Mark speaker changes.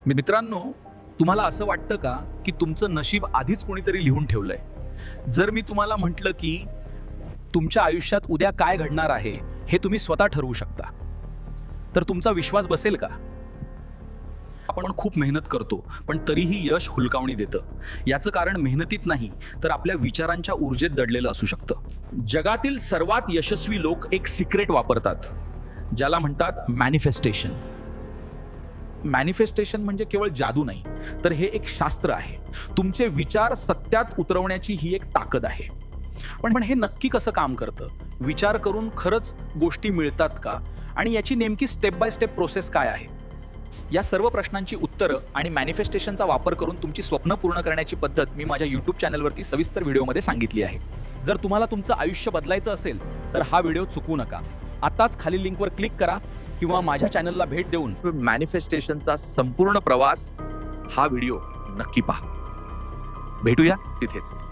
Speaker 1: मित्रांनो, तुम्हाला असं वाटतं का की तुमचं नशीब आधीच कोणीतरी लिहून ठेवलंय? जर मी तुम्हाला म्हटलं की तुमच्या आयुष्यात उद्या काय घडणार आहे हे तुम्ही स्वतः ठरवू शकता, तर तुमचा विश्वास बसेल का? आपण खूप मेहनत करतो, पण तरीही यश हुलकावणी देतं. याचं कारण मेहनतीत नाही, तर आपल्या विचारांच्या ऊर्जेत दडलेलं असू शकतं. जगातील सर्वात यशस्वी लोक एक सिक्रेट वापरतात, ज्याला म्हणतात मॅनिफेस्टेशन. मॅनिफेस्टेशन म्हणजे केवळ जादू नाही, तर हे एक शास्त्र आहे. तुमचे विचार सत्यात उतरवण्याची ही एक ताकद आहे. पण हे नक्की कसं काम करतं? विचार करून खरंच गोष्टी मिळतात का? आणि याची नेमकी स्टेप बाय स्टेप प्रोसेस काय आहे? या सर्व प्रश्नांची उत्तरं आणि मॅनिफेस्टेशनचा वापर करून तुमची स्वप्न पूर्ण करण्याची पद्धत मी माझ्या यूट्यूब चॅनलवरती सविस्तर व्हिडिओमध्ये सांगितली आहे. जर तुम्हाला तुमचं आयुष्य बदलायचं असेल तर हा व्हिडिओ चुकवू नका. आताच खाली लिंकवर क्लिक करा किंवा माझ्या चॅनलला भेट देऊन मॅनिफेस्टेशनचा संपूर्ण प्रवास हा व्हिडिओ नक्की पहा. भेटूया तिथेच.